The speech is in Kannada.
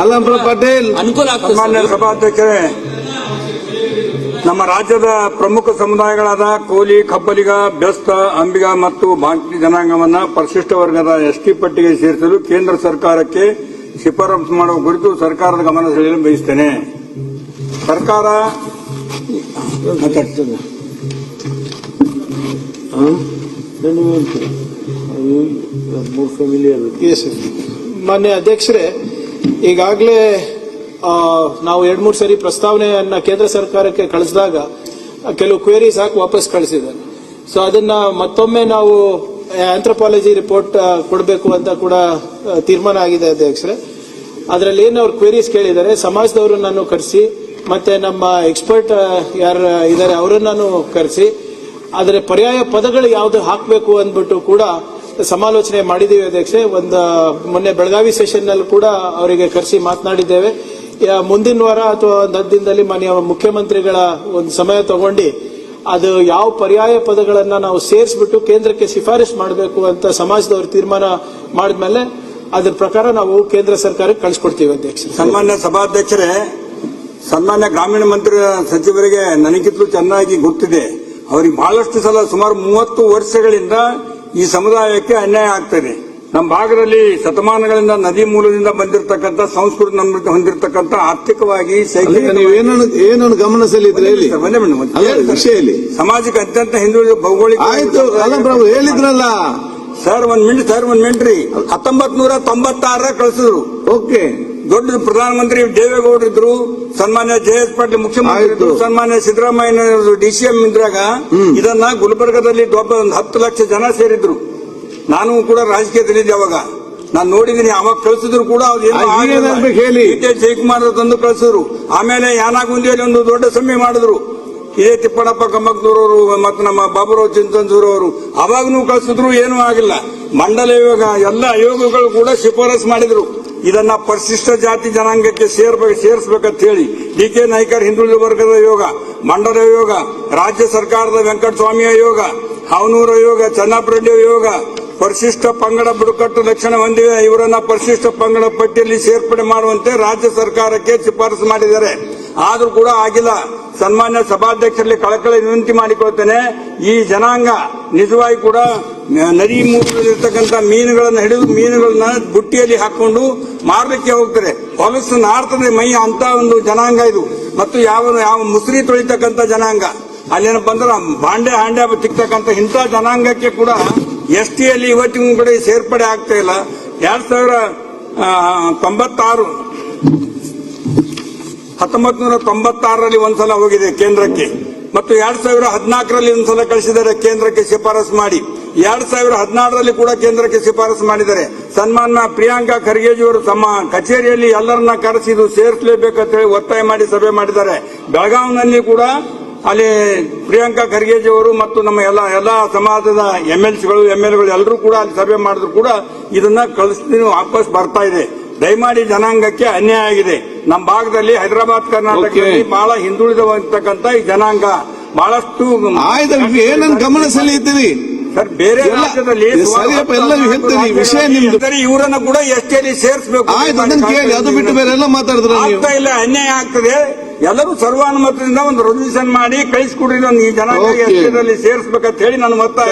ಅಲ್ಲಂಪುರ ಪಾಟೀಲ್ ಅನುಕೂಲ ಆಗ್ತದೆ. ಸಾಮಾನ್ಯ ಸಭಾಧ್ಯಕ್ಷರೇ, ನಮ್ಮ ರಾಜ್ಯದ ಪ್ರಮುಖ ಸಮುದಾಯಗಳಾದ ಕೋಲಿ, ಕಬ್ಬಲಿಗ, ಬೆಸ್ತ, ಅಂಬಿಗ ಮತ್ತು ಬಾಂಕಿ ಜನಾಂಗವನ್ನು ಪರಿಶಿಷ್ಟ ವರ್ಗದ ಎಸ್ಟಿ ಪಟ್ಟಿಗೆ ಸೇರಿಸಲು ಕೇಂದ್ರ ಸರ್ಕಾರಕ್ಕೆ ಶಿಫಾರಸು ಮಾಡುವ ಕುರಿತು ಸರ್ಕಾರದ ಗಮನ ಸೆಳೆಯಲು ಬಯಸುತ್ತೇನೆ. ಸರ್ಕಾರ ಮಾನ್ಯ ಅಧ್ಯಕ್ಷರೇ, ಈಗಾಗಲೇ ನಾವು 2-3 ಸರಿ ಪ್ರಸ್ತಾವನೆಯನ್ನ ಕೇಂದ್ರ ಸರ್ಕಾರಕ್ಕೆ ಕಳಿಸಿದಾಗ ಕೆಲವು ಕ್ವೇರೀಸ್ ಹಾಕಿ ವಾಪಸ್ ಕಳಿಸಿದ್ದಾರೆ. ಸೊ ಅದನ್ನ ಮತ್ತೊಮ್ಮೆ ನಾವು ಆಂಥ್ರೋಪಾಲಜಿ ರಿಪೋರ್ಟ್ ಕೊಡಬೇಕು ಅಂತ ಕೂಡ ತೀರ್ಮಾನ ಆಗಿದೆ ಅಧ್ಯಕ್ಷರೇ. ಅದರಲ್ಲಿ ಏನು ಅವ್ರು ಕ್ವೇರೀಸ್ ಕೇಳಿದ್ದಾರೆ, ಸಮಾಜದವರು ನಾನು ಕರೆಸಿ ಮತ್ತೆ ನಮ್ಮ ಎಕ್ಸ್ಪರ್ಟ್ ಯಾರು ಇದ್ದಾರೆ ಅವರನ್ನು ಕರೆಸಿ ಅದರ ಪರ್ಯಾಯ ಪದಗಳು ಯಾವ್ದು ಹಾಕಬೇಕು ಅಂದ್ಬಿಟ್ಟು ಕೂಡ ಸಮಾಲೋಚನೆ ಮಾಡಿದ್ದೀವಿ ಅಧ್ಯಕ್ಷೆ. ಮೊನ್ನೆ ಬೆಳಗಾವಿ ಸೆಷನ್ ನಲ್ಲಿ ಕೂಡ ಅವರಿಗೆ ಕರೆಸಿ ಮಾತನಾಡಿದ್ದೇವೆ. ಮುಂದಿನ ವಾರ ಅಥವಾ 10 ದಿನದಲ್ಲಿ ಮಾನ್ಯ ಮುಖ್ಯಮಂತ್ರಿಗಳ ಒಂದು ಸಮಯ ತಗೊಂಡು ಅದು ಯಾವ ಪರ್ಯಾಯ ಪದಗಳನ್ನ ನಾವು ಸೇರಿಸ್ಬಿಟ್ಟು ಕೇಂದ್ರಕ್ಕೆ ಶಿಫಾರಸು ಮಾಡಬೇಕು ಅಂತ ಸಮಾಜದವರು ತೀರ್ಮಾನ ಮಾಡಿದ್ಮೇಲೆ ಅದ್ರ ಪ್ರಕಾರ ನಾವು ಕೇಂದ್ರ ಸರ್ಕಾರಕ್ಕೆ ಕಳಿಸ್ಕೊಡ್ತೀವಿ ಅಧ್ಯಕ್ಷ. ಸನ್ಮಾನ್ಯ ಸಭಾಧ್ಯಕ್ಷರೇ, ಸನ್ಮಾನ್ಯ ಗ್ರಾಮೀಣ ಮಂತ್ರಿ ಸಚಿವರಿಗೆ ನನಗಿಂತಲೂ ಚೆನ್ನಾಗಿ ಗೊತ್ತಿದೆ. ಅವರಿಗೆ ಬಹಳಷ್ಟು ಸಲ ಸುಮಾರು 30 ವರ್ಷಗಳಿಂದ ಈ ಸಮುದಾಯಕ್ಕೆ ಅನ್ಯಾಯ ಆಗ್ತದೆ. ನಮ್ಮ ಭಾಗದಲ್ಲಿ ಶತಮಾನಗಳಿಂದ ನದಿ ಮೂಲದಿಂದ ಬಂದಿರತಕ್ಕಂಥ ಸಂಸ್ಕೃತಿ ನಮ್ಮನ್ನು ಹೊಂದಿರತಕ್ಕಂಥ ಆರ್ಥಿಕವಾಗಿ ಏನನ್ನು ಗಮನ ಸೆಳೆಯಿದ್ರೆ ಸಮಾಜಕ್ಕೆ ಅತ್ಯಂತ ಹಿಂದುಳಿದ ಭೌಗೋಳಿಕ ಆಯ್ತು ಹೇಳಿದ್ರಲ್ಲ ಸರ್. ಒಂದ್ ಮಿನಿಟ್ ರೀ. 1996 ಕಳಿಸಿದ್ರು. ಓಕೆ, ದೊಡ್ಡ ಪ್ರಧಾನಮಂತ್ರಿ ದೇವೇಗೌಡರು ಇದ್ರು, ಸನ್ಮಾನ್ಯ JS ಪಾಟೀಲ್ ಮುಖ್ಯಮಂತ್ರಿ ಇದ್ರು, ಸನ್ಮಾನ್ಯ ಸಿದ್ದರಾಮಯ್ಯ DCM ಇದ್ರಾಗ ಇದನ್ನ ಗುಲ್ಬರ್ಗದಲ್ಲಿ ದೊಡ್ಡ 10 ಲಕ್ಷ ಜನ ಸೇರಿದ್ರು. ನಾನು ಕೂಡ ರಾಜಕೀಯದಲ್ಲಿದ್ದೆ ಅವಾಗ, ನಾನು ನೋಡಿದ್ದೀನಿ. ಅವಾಗ ಕಳಿಸಿದ್ರು ಕೂಡ ಜಯಕುಮಾರ್ ತಂದು ಕಳಿಸಿದ್ರು. ಆಮೇಲೆ ಯಾನಾಗುಂದಿಯಲ್ಲಿ ಒಂದು ದೊಡ್ಡ ಸಭೆ ಮಾಡಿದ್ರು. ಇದೇ ತಿಪ್ಪಣ್ಣಪ್ಪ ಗಮ್ಮಕ್ನೂರವರು ಮತ್ತು ನಮ್ಮ ಬಾಬುರಾವ್ ಚಿಂತನ್ಸೂರು ಅವರು ಅವಾಗೂ ಕಳಿಸಿದ್ರು, ಏನೂ ಆಗಿಲ್ಲ. ಮಂಡಲ ಆಯೋಗ ಎಲ್ಲ ಆಯೋಗಗಳು ಕೂಡ ಶಿಫಾರಸು ಮಾಡಿದ್ರು. ಇದನ್ನ ಪರಿಶಿಷ್ಟ ಜಾತಿ ಜನಾಂಗಕ್ಕೆ ಸೇರಿಸಬೇಕಂತ ಹೇಳಿ DK ನಾಯ್ಕರ್ ಹಿಂದುಳಿದ ವರ್ಗದ ಆಯೋಗ, ಮಂಡಲ ಆಯೋಗ, ರಾಜ್ಯ ಸರ್ಕಾರದ ವೆಂಕಟಸ್ವಾಮಿ ಆಯೋಗ, ಹಾವನೂರು ಆಯೋಗ, ಚನ್ನಪ್ಪರೆಡ್ಡಿ ಆಯೋಗ ಪರಿಶಿಷ್ಟ ಪಂಗಡ ಬುಡಕಟ್ಟು ಲಕ್ಷಣ ಹೊಂದಿವೆ, ಇವರನ್ನ ಪರಿಶಿಷ್ಟ ಪಂಗಡ ಪಟ್ಟಿಯಲ್ಲಿ ಸೇರ್ಪಡೆ ಮಾಡುವಂತೆ ರಾಜ್ಯ ಸರ್ಕಾರಕ್ಕೆ ಶಿಫಾರಸು ಮಾಡಿದ್ದಾರೆ. ಆದ್ರೂ ಕೂಡ ಆಗಿಲ್ಲ. ಸನ್ಮಾನ್ಯ ಸಭಾಧ್ಯಕ್ಷರಲ್ಲಿ ಕಳಕಳಿ ವಿನಂತಿ ಮಾಡಿಕೊಳ್ತೇನೆ, ಈ ಜನಾಂಗ ನಿಜವಾಗಿ ಕೂಡ ನದಿ ಮೂಲದಲ್ಲಿರ್ತಕ್ಕಂಥ ಮೀನುಗಳನ್ನು ಹಿಡಿದು ಮೀನುಗಳನ್ನ ಬುಟ್ಟಿಯಲ್ಲಿ ಹಾಕೊಂಡು ಮಾರಲಿಕ್ಕೆ ಹೋಗ್ತಾರೆ. ಹೊಲಸು ನಾರ್ತದೆ ಮೈ ಅಂತ ಒಂದು ಜನಾಂಗ ಇದು. ಮತ್ತು ಯಾವ ಮುಸ್ರಿ ತೊಳಿತಕ್ಕಂಥ ಜನಾಂಗ, ಅಲ್ಲೇನಪ್ಪ ಅಂದ್ರೆ ಹಾಂಡೆ ತಿಕ್ತಕ್ಕಂಥ ಇಂಥ ಜನಾಂಗಕ್ಕೆ ಕೂಡ STಯಲ್ಲಿ ಇವತ್ತಿಗೂ ಕೂಡ ಸೇರ್ಪಡೆ ಆಗ್ತಾ ಇಲ್ಲ. 1996ರಲ್ಲಿ ಒಂದ್ಸಲ ಹೋಗಿದೆ ಕೇಂದ್ರಕ್ಕೆ, ಮತ್ತು 2014ರಲ್ಲಿ ಒಂದ್ಸಲ ಕಳಿಸಿದ್ದಾರೆ ಕೇಂದ್ರಕ್ಕೆ ಶಿಫಾರಸು ಮಾಡಿ. 2016ರಲ್ಲಿ ಕೂಡ ಕೇಂದ್ರಕ್ಕೆ ಶಿಫಾರಸು ಮಾಡಿದ್ದಾರೆ. ಸನ್ಮಾನ್ಯ ಪ್ರಿಯಾಂಕಾ ಖರ್ಗೆಜಿಯವರು ತಮ್ಮ ಕಚೇರಿಯಲ್ಲಿ ಎಲ್ಲರನ್ನ ಕರೆಸಿದು ಸೇರಿಸಲೇಬೇಕಂತ ಹೇಳಿ ಒತ್ತಾಯ ಮಾಡಿ ಸಭೆ ಮಾಡಿದ್ದಾರೆ. ಬೆಳಗಾವಿನಲ್ಲಿ ಕೂಡ ಅಲ್ಲಿ ಪ್ರಿಯಾಂಕಾ ಖರ್ಗೆಜಿ ಅವರು ಮತ್ತು ನಮ್ಮ ಎಲ್ಲ ಸಮಾಜದ MLCಗಳು MLAಗಳು ಎಲ್ಲರೂ ಕೂಡ ಅಲ್ಲಿ ಸಭೆ ಮಾಡಿದ್ರು ಕೂಡ ಇದನ್ನ ಕಳಿಸ್ತೀನಿ ವಾಪಸ್ ಬರ್ತಾ ಇದೆ. ದಯಮಾಡಿ ಜನಾಂಗಕ್ಕೆ ಅನ್ಯಾಯ ಆಗಿದೆ. ನಮ್ಮ ಭಾಗದಲ್ಲಿ ಹೈದರಾಬಾದ್ ಕರ್ನಾಟಕದಲ್ಲಿ ಬಹಳ ಹಿಂದುಳಿದಿರ್ತಕ್ಕಂಥ ಈ ಜನಾಂಗ ಬಹಳಷ್ಟು ಏನನ್ನು ಗಮನ ಸೆಳೆಯುತ್ತೀರಿ ಸರ್. ಬೇರೆ ರಾಜ್ಯದಲ್ಲಿ ಇವರನ್ನ ಕೂಡ STಯಲ್ಲಿ ಸೇರಿಸಬೇಕು ಅದು ಬಿಟ್ಟು ಬೇರೆ ಎಲ್ಲ ಮಾತಾಡಿದ್ರೆ ಆಗ್ತಾ ಇಲ್ಲ, ಅನ್ಯಾಯ ಆಗ್ತದೆ. ಎಲ್ಲರೂ ಸರ್ವಾನುಮತದಿಂದ ಒಂದು ರೆಸಲ್ಯೂಷನ್ ಮಾಡಿ ಕಳಿಸಿಕೊಡ್ರಿ, ಈ ಜನಾಂಗ STದಲ್ಲಿ ಸೇರಿಸಬೇಕಂತ ಹೇಳಿ ನಾನು ಒತ್ತಾಯ